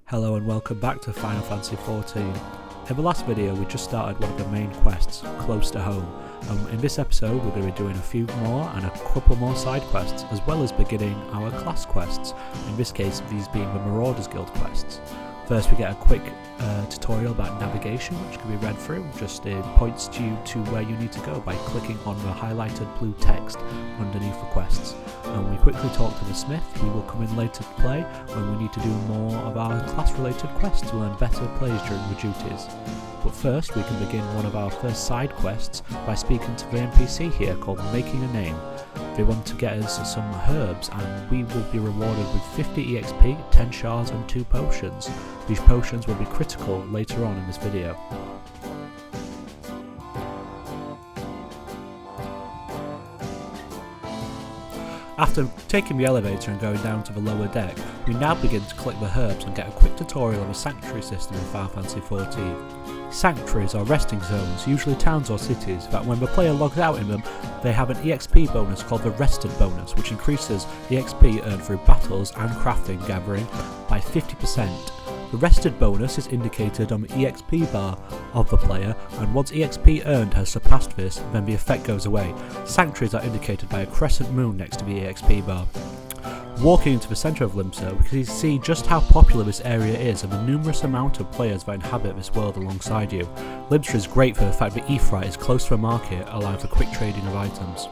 Hello and welcome back to Final Fantasy XIV. In the last video we just started one of the main quests, Close to Home, and in this episode we're going to be doing a few more and a couple more side quests, as well as beginning our class quests, in this case these being the Marauders Guild quests. First we get a quick tutorial about navigation, which can be read through. Just points you to where you need to go by clicking on the highlighted blue text underneath the quests. And we quickly talk to the smith. He will come in later to play when we need to do more of our class related quests to learn better plays during the duties. But first we can begin one of our first side quests by speaking to the NPC here called Making a Name. They want to get us some herbs and we will be rewarded with 50 EXP, 10 shards and 2 potions. These potions will be critical later on in this video. After taking the elevator and going down to the lower deck, we now begin to collect the herbs and get a quick tutorial on the sanctuary system in Final Fantasy XIV. Sanctuaries are resting zones, usually towns or cities, that when the player logs out in them, they have an EXP bonus called the Rested bonus, which increases EXP earned through battles and crafting gathering by 50%. The Rested bonus is indicated on the EXP bar of the player, and once EXP earned has surpassed this, then the effect goes away. Sanctuaries are indicated by a crescent moon next to the EXP bar. Walking into the centre of Limsa, we can see just how popular this area is and the numerous amount of players that inhabit this world alongside you. Limsa is great for the fact that Aephorite is close to the market, allowing for quick trading of items.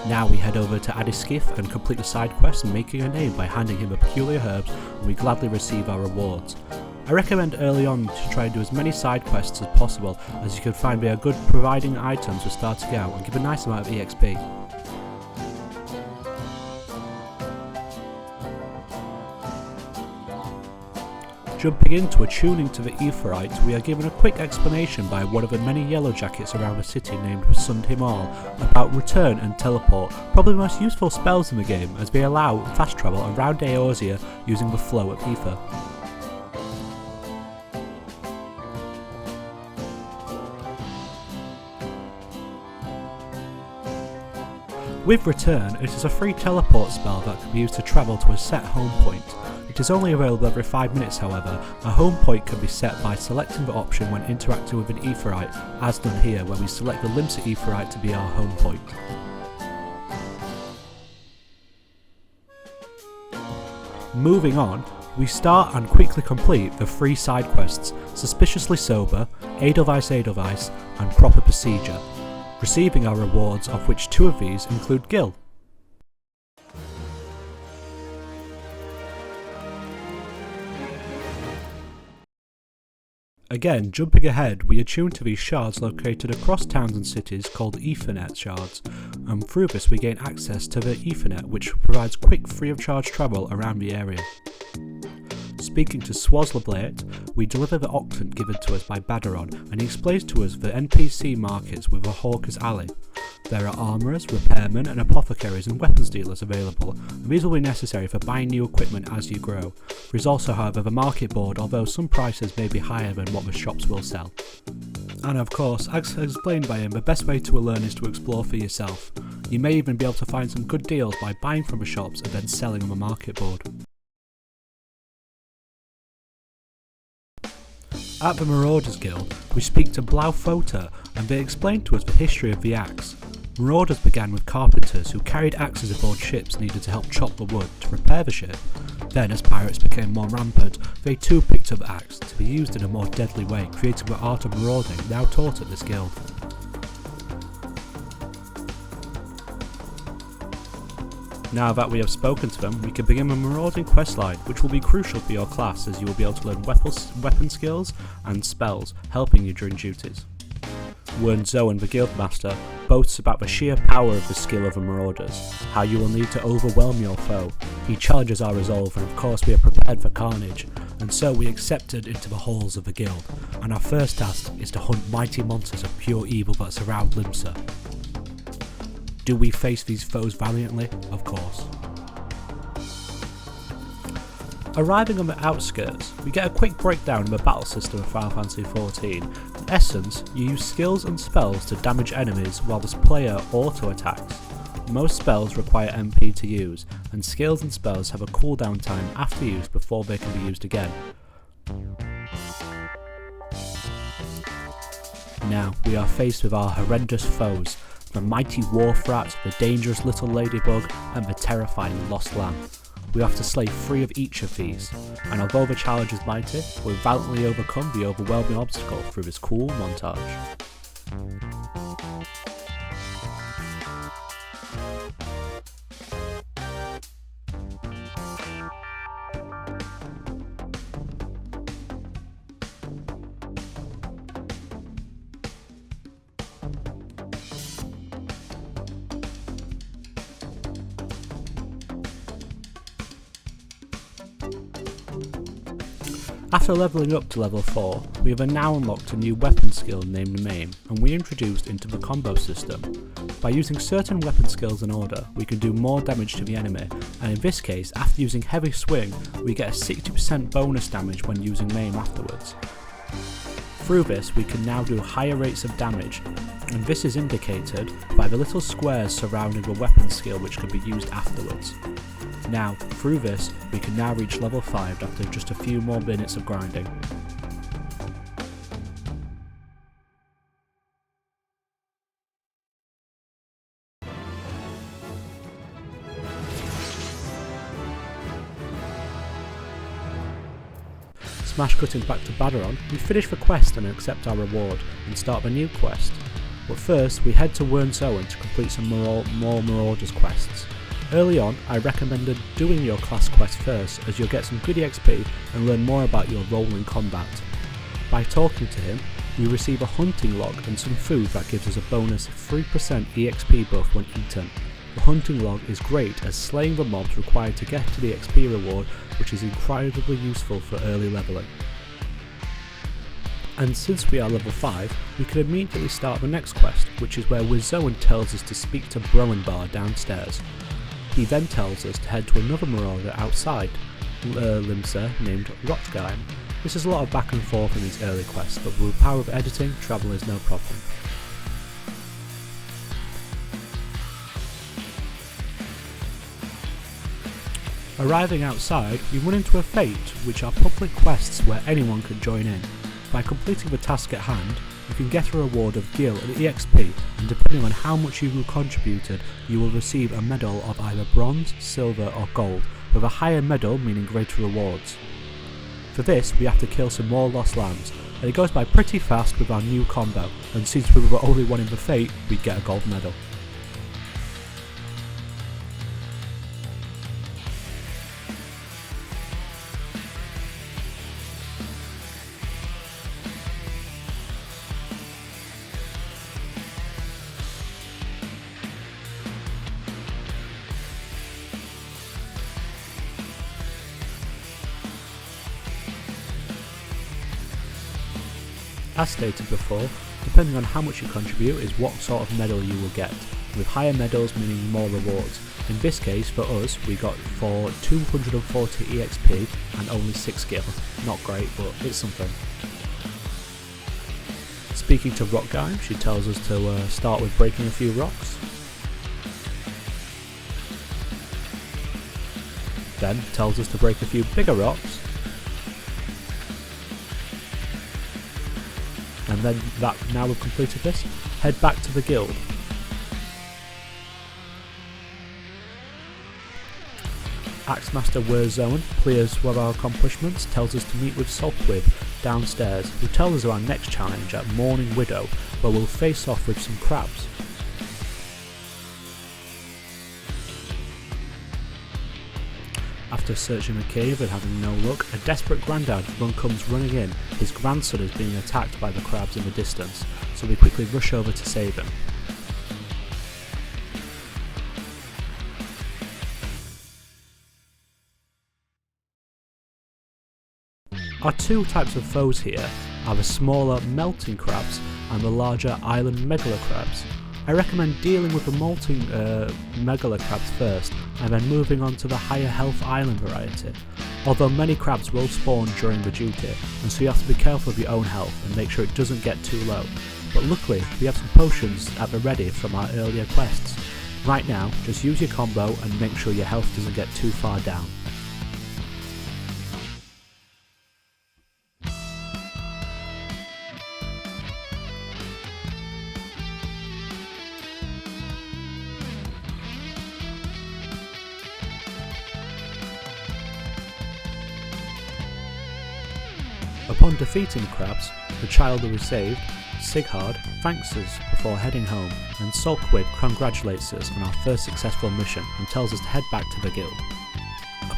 Now we head over to Adiskith and complete the side quest Making a Name by handing him the peculiar herbs, and we gladly receive our rewards. I recommend early on to try and do as many side quests as possible, as you can find they are good providing items for starting out and give a nice amount of EXP. Jumping into a tuning to the Aephorite, we are given a quick explanation by one of the many yellow jackets around the city named Sundhimal about return and teleport, probably the most useful spells in the game as they allow fast travel around Eorzea using the flow of ether. With Return, it is a free teleport spell that can be used to travel to a set home point. It is only available every 5 minutes however. A home point can be set by selecting the option when interacting with an Aephorite, as done here where we select the Limsa Aephorite to be our home point. Moving on, we start and quickly complete the 3 side quests, Suspiciously Sober, Edelweiss, and Proper Procedure, receiving our rewards, of which 2 of these include Gil. Again, jumping ahead, we attune to these shards located across towns and cities called Ethernet shards, and through this we gain access to the Ethernet, which provides quick free of charge travel around the area. Speaking to Swazlablate, we deliver the octant given to us by Badaron, and he explains to us the NPC markets with a Hawker's Alley. There are armourers, repairmen and apothecaries and weapons dealers available, and these will be necessary for buying new equipment as you grow. There is also however the market board, although some prices may be higher than what the shops will sell. And of course, as explained by him, the best way to learn is to explore for yourself. You may even be able to find some good deals by buying from the shops and then selling on the market board. At the Marauders Guild, we speak to Blaufota and they explain to us the history of the axe. Marauders began with carpenters who carried axes aboard ships needed to help chop the wood to repair the ship. Then as pirates became more rampant, they too picked up the axe to be used in a more deadly way, creating the art of marauding now taught at this guild. Now that we have spoken to them, we can begin the marauding questline, which will be crucial for your class as you will be able to learn weapon skills and spells, helping you during duties. Wern Zoan, the Guildmaster, boasts about the sheer power of the skill of the Marauders, how you will need to overwhelm your foe. He challenges our resolve, and of course we are prepared for carnage, and so we accepted into the halls of the guild, and our first task is to hunt mighty monsters of pure evil that surround Limsa. Do we face these foes valiantly? Of course. Arriving on the outskirts, we get a quick breakdown of the battle system of Final Fantasy XIV. In essence, you use skills and spells to damage enemies while this player auto-attacks. Most spells require MP to use, and skills and spells have a cooldown time after use before they can be used again. Now we are faced with our horrendous foes, the mighty Warfrat, the dangerous little ladybug, and the terrifying lost lamb. We have to slay 3 of each of these, and although the challenge is mighty, we'll valiantly overcome the overwhelming obstacle through this cool montage. After levelling up to level 4, we have now unlocked a new weapon skill named Maim, and we introduced into the combo system. By using certain weapon skills in order, we can do more damage to the enemy, and in this case, after using Heavy Swing, we get a 60% bonus damage when using Maim afterwards. Through this, we can now do higher rates of damage, and this is indicated by the little squares surrounding the weapon skill which can be used afterwards. Now, through this, we can now reach level 5 after just a few more minutes of grinding. Smash cutting back to Badaron, we finish the quest and accept our reward, and start the new quest. But first, we head to Wernzowen to complete some more Marauders quests. Early on, I recommended doing your class quest first, as you'll get some good EXP and learn more about your role in combat. By talking to him, we receive a hunting log and some food that gives us a bonus 3% EXP buff when eaten. The hunting log is great as slaying the mobs required to get to the XP reward, which is incredibly useful for early leveling. And since we are level 5, we can immediately start the next quest, which is where Wernzowen tells us to speak to Broenbar downstairs. He then tells us to head to another marauder outside, Limsa named Rotgeim. This is a lot of back and forth in these early quests, but with the power of editing, travel is no problem. Arriving outside, we run into a Fate, which are public quests where anyone can join in. By completing the task at hand, you can get a reward of Gil and EXP, and depending on how much you contributed, you will receive a medal of either bronze, silver or gold, with a higher medal meaning greater rewards. For this, we have to kill some more lost lambs, and it goes by pretty fast with our new combo, and since we were only one in the Fate, we get a gold medal. As stated before, depending on how much you contribute is what sort of medal you will get, with higher medals meaning more rewards. In this case, for us, we got for 240 EXP and only 6 gil. Not great, but it's something. Speaking to Rotgeim, she tells us to start with breaking a few rocks. Then tells us to break a few bigger rocks. And then now we've completed this, head back to the guild. Axemaster Wernzowen, pleased with our accomplishments, tells us to meet with Saltwib downstairs, who tells us of our next challenge at Morning Widow, where we'll face off with some crabs. After searching the cave and having no luck, a desperate granddad comes running in. His grandson is being attacked by the crabs in the distance, so we quickly rush over to save him. Our two types of foes here are the smaller melting crabs and the larger island megala crabs. I recommend dealing with the molting megala crabs first and then moving on to the higher health island variety, although many crabs will spawn during the duty, and so you have to be careful of your own health and make sure it doesn't get too low. But luckily we have some potions at the ready from our earlier quests. Right now, just use your combo and make sure your health doesn't get too far down. Upon defeating the crabs, the child who was saved, Sighard, thanks us before heading home, and Sulkwib congratulates us on our first successful mission and tells us to head back to the guild.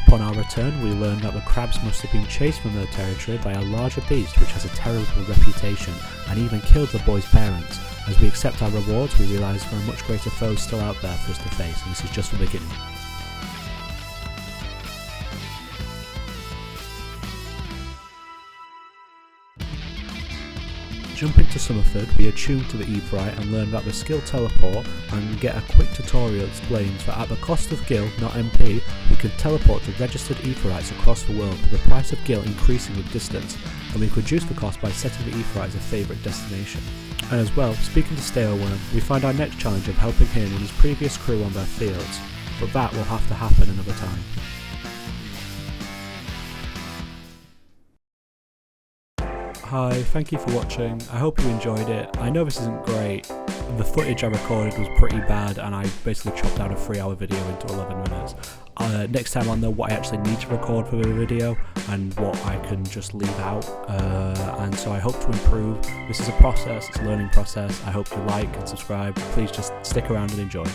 Upon our return, we learn that the crabs must have been chased from their territory by a larger beast which has a terrible reputation and even killed the boy's parents. As we accept our rewards, we realise there are much greater foes still out there for us to face, and this is just the beginning. Jumping to Summerford, we attune to the Aetheryte and learn about the skill teleport and get a quick tutorial that explains that at the cost of gil, not MP, we can teleport to registered Aetherites across the world, with the price of gil increasing with distance, and we could reduce the cost by setting the Aetherite as a favourite destination. And as well, speaking to Staleworm, we find our next challenge of helping him and his previous crew on their fields, but that will have to happen another time. Hi, thank you for watching. I hope you enjoyed it. I know this isn't great. The footage I recorded was pretty bad and I basically chopped down a 3-hour video into 11 minutes. Next time I'll know what I actually need to record for the video and what I can just leave out. And so I hope to improve. This is a process, it's a learning process. I hope you like and subscribe. Please just stick around and enjoy.